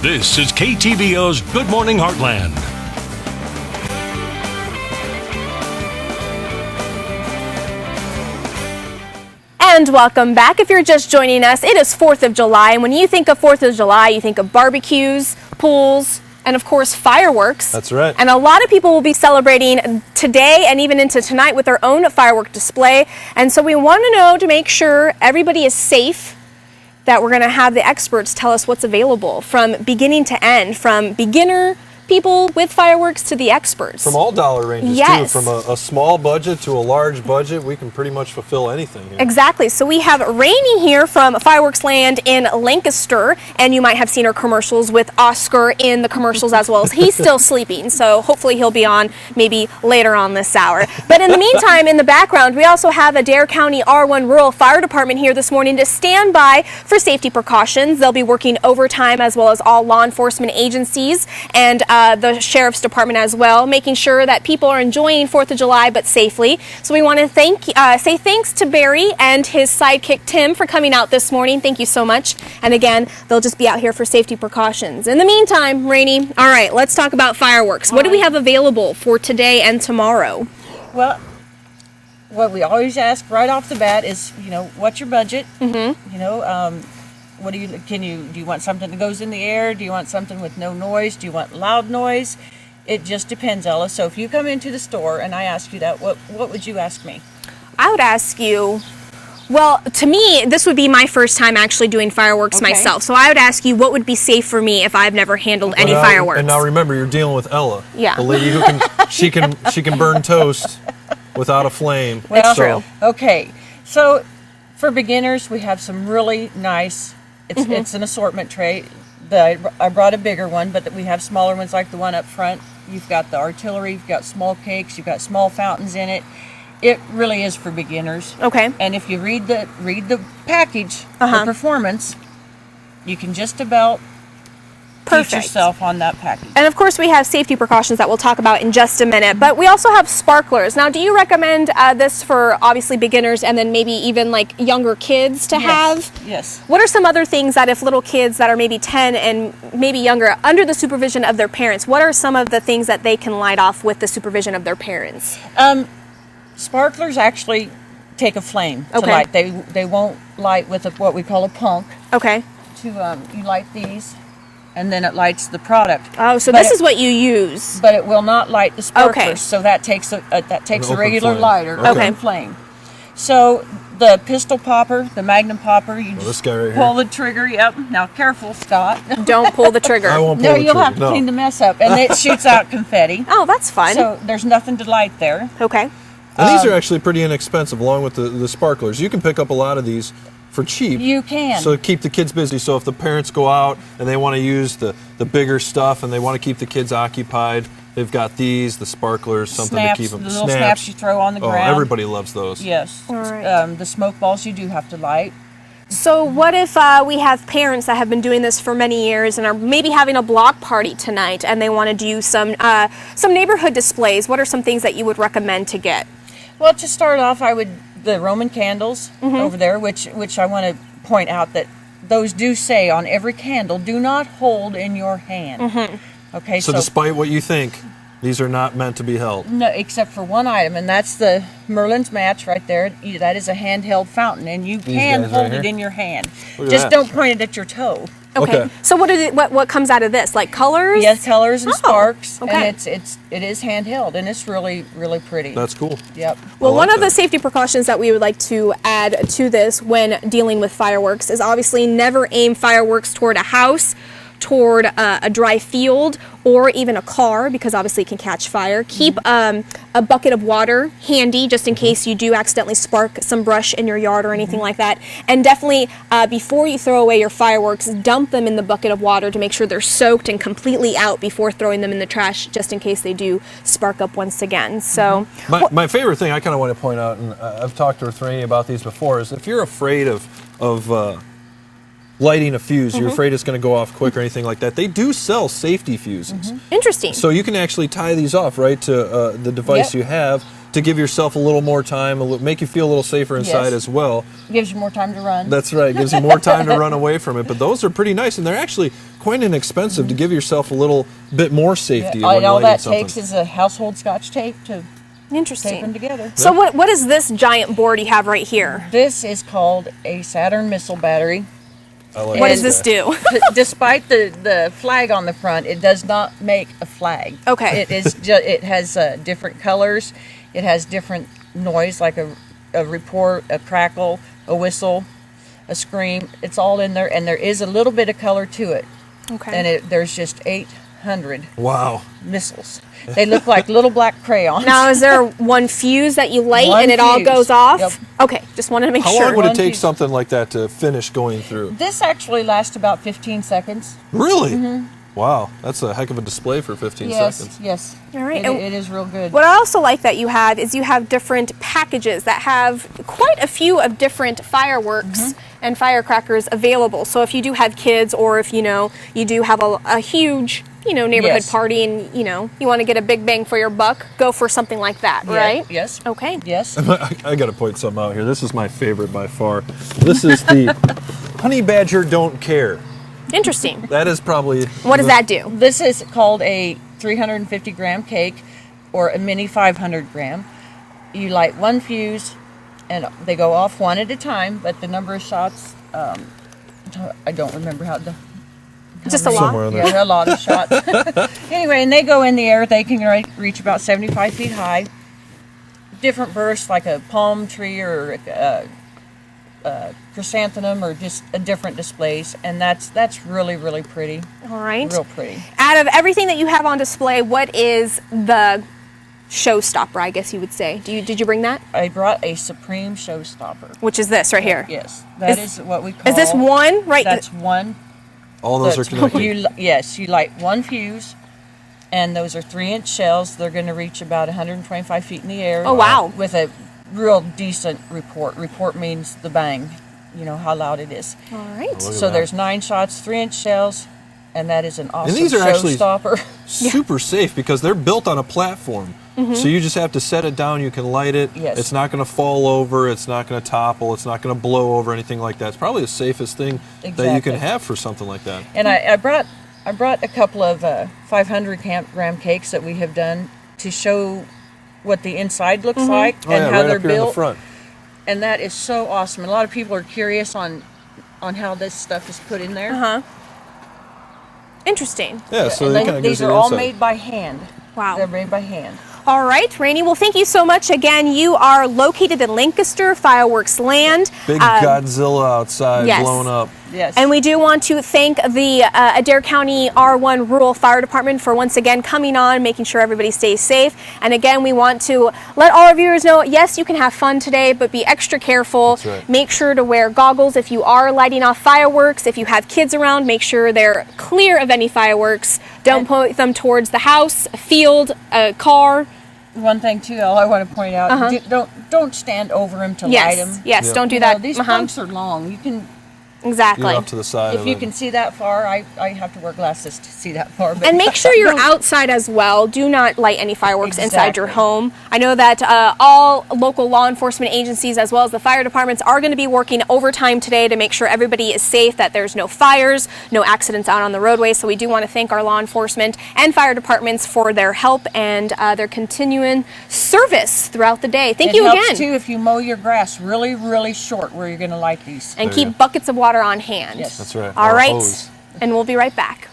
This is KTVO's Good Morning Heartland. And welcome back. If you're just joining us, it is 4th of July, and when you think of 4th of July, you think of barbecues, pools, and of course fireworks. That's right. And a lot of people will be celebrating today and even into tonight with their own firework display. And so we want to know, to make sure everybody is safe, that we're going to have the experts tell us what's available from beginning to end, from beginner people with fireworks to the experts. From all dollar ranges, yes, too. From a small budget to a large budget, we can pretty much fulfill anything here. Exactly. So we have Rainey here from Fireworks Land in Lancaster, and you might have seen her commercials with Oscar in the commercials as well. As he's still sleeping, so hopefully he'll be on maybe later on this hour. But in the meantime, in the background, we also have Adair County R1 Rural Fire Department here this morning to stand by for safety precautions. They'll be working overtime as well as all law enforcement agencies and the Sheriff's Department as well, making sure that people are enjoying 4th of July but safely. So we want to say thanks to Barry and his sidekick Tim for coming out this morning. Thank you so much. And again, they'll just be out here for safety precautions. In the meantime, Rainey, all right, let's talk about fireworks. What do we have available for today and tomorrow? Well, what we always ask right off the bat is, what's your budget? What do you want something that goes in the air? Do you want something with no noise? Do you want loud noise? It just depends, Ella. So if you come into the store and I ask you that, what would you ask me? I would ask you, well, to me, this would be my first time actually doing fireworks myself. So I would ask you, what would be safe for me if I've never handled any fireworks? And now remember, you're dealing with Ella. Yeah. The lady who can burn toast without a flame. That's true. Okay. So for beginners, we have some really nice, it's an assortment tray. I brought a bigger one, but we have smaller ones like the one up front. You've got the artillery, you've got small cakes, you've got small fountains in it. It really is for beginners. Okay. And if you read the package for performance, you can just about teach yourself on that package. And of course we have safety precautions that we'll talk about in just a minute, but we also have sparklers. Now, do you recommend this for obviously beginners and then maybe even like younger kids to have? Yes. What are some other things that if little kids that are maybe 10 and maybe younger, under the supervision of their parents, what are some of the things that they can light off with the supervision of their parents? Sparklers actually take a flame to light. They won't light with what we call a punk. Okay. You light these, and then it lights the product. Oh, so this is what you use. But it will not light the sparklers. Okay. So that takes a regular flame. lighter, Okay. open flame. So the pistol popper, the magnum popper, you this just guy right pull the trigger. Yep. Now careful, Scott. Don't pull the trigger. I won't pull No, the you'll trigger. have to clean the mess up, and it shoots out confetti. Oh, that's fun. So there's nothing to light there. Okay. And these are actually pretty inexpensive, along with the sparklers. You can pick up a lot of these for cheap. You can. So keep the kids busy. So if the parents go out and they want to use the bigger stuff and they want to keep the kids occupied, they've got these, the sparklers, something Snaps, to keep them. the little snaps you throw on the ground. Oh, everybody loves those. Yes. All right. The smoke balls you do have to light. So what if we have parents that have been doing this for many years and are maybe having a block party tonight and they want to do some neighborhood displays? What are some things that you would recommend to get? Well, to start off, the Roman candles over there, which I want to point out that those do say on every candle, do not hold in your hand. Okay, So despite what you think, these are not meant to be held. No, except for one item, and that's the Merlin's match right there. That is a handheld fountain, and you can guys hold right it here? in your hand. Look at Just that. don't point it at your toe. Okay. So what comes out of this? Like colors? Yes, colors and sparks. Okay. And it is handheld, and it's really, really pretty. That's cool. Yep. Well, I like one of that. the safety precautions that we would like to add to this when dealing with fireworks is obviously never aim fireworks toward a house, toward a dry field, or even a car, because obviously it can catch fire. Keep a bucket of water handy just in case you do accidentally spark some brush in your yard or anything like that. And definitely before you throw away your fireworks, dump them in the bucket of water to make sure they're soaked and completely out before throwing them in the trash, just in case they do spark up once again. So My favorite thing I kind of want to point out, and I've talked to Rainey about these before, is if you're afraid of lighting a fuse, you're afraid it's going to go off quick or anything like that, they do sell safety fuses. interesting. So you can actually tie these off right to the device Yep. you have, to give yourself a little more time, make you feel a little safer inside Yes. as well. Gives you more time to run. That's right. Gives you more time to run away from it. But those are pretty nice, and they're actually quite inexpensive to give yourself a little bit more safety. Yeah, when and all lighting that something. takes is a household Scotch tape to tape them Interesting. together. So what is this giant board you have right here? This is called a Saturn missile battery. I like What that does this guy. do? Despite the flag on the front, it does not make a flag. Okay. It is it has different colors. It has different noise, like a report, a crackle, a whistle, a scream. It's all in there, and there is a little bit of color to it. Okay. And there's just 800 Wow. missiles. They look like little black crayons. Now, is there one fuse that you light One and it all fuse. goes off? Yep. Okay, just wanted to make How sure. long would it One take fuse. something like that to finish going through? This actually lasts about 15 seconds. Really? Wow, that's a heck of a display for 15 Yes, seconds. yes. All right, It, and it is real good. What I also like that you have is you have different packages that have quite a few of different fireworks and firecrackers available. So if you do have kids, or if you do have a huge neighborhood Yes. party, and you want to get a big bang for your buck, go for something like that, Yeah, right? Yes. Okay. Yes. I got to point something out here. This is my favorite by far. This is the Honey Badger Don't Care. Interesting. That is probably. What does that do? This is called a 350 gram cake or a mini 500 gram. You light one fuse and they go off one at a time, but the number of shots, I don't remember how the. Just a lot. Somewhere in there. Yeah, a lot of shots. Anyway, and they go in the air. They can reach about 75 feet high. Different bursts, like a palm tree or a chrysanthemum, or just a different displays, and that's really, really pretty. All right. Real pretty. Out of everything that you have on display, what is the showstopper, I guess you would say? Did you bring that? I brought a Supreme Showstopper. Which is this right here? Yes, that is what we call. Is this one right? That's one. All those are that's- connected. Yes, you light one fuse, and those are 3-inch shells. They're going to reach about 125 feet in the air. Oh, wow. With a real decent report. Report means the bang, how loud it is. All right. Look at So that. there's 9 shots, 3-inch shells, and that is an awesome these are actually- showstopper. Super safe because they're built on a platform. So you just have to set it down. You can light it. Yes. It's not going to fall over. It's not going to topple. It's not going to blow over, anything like that. It's probably the safest thing that you Exactly. can have for something like that. And I brought a couple of 500 gram cakes that we have done to show what the inside looks like Oh, and yeah, how right they're up here in the built. front. And that is so awesome. And a lot of people are curious on how this stuff is put in there. Interesting. Yeah, so And they then kind of these are all made by hand. Wow. They're made by hand. All right, Rainey. Well, thank you so much again. You are located in Lancaster, Fireworks Land. Big Godzilla outside yes. blowing up. Yes. And we do want to thank the Adair County R1 Rural Fire Department for once again coming on, making sure everybody stays safe. And again, we want to let all our viewers know, yes, you can have fun today, but be extra careful. That's right. Make sure to wear goggles if you are lighting off fireworks. If you have kids around, make sure they're clear of any fireworks. Don't point them towards the house, a field, a car. One thing too, I want to point out: don't stand over them to light them. Yes, don't do that. These pumps are long. You can, Exactly. You're off to the side if of you it. can see that far. I have to wear glasses to see that far. But And make sure you're outside as well. Do not light any fireworks inside your Exactly. home. I know that all local law enforcement agencies, as well as the fire departments, are going to be working overtime today to make sure everybody is safe, that there's no fires, no accidents out on the roadway. So we do want to thank our law enforcement and fire departments for their help and their continuing service throughout the day. Thank it you helps again. too if you mow your grass really, really short where you're going to light these. And There you keep go. buckets of water on hand. Yes. That's right. All Or a right. hose. And we'll be right back.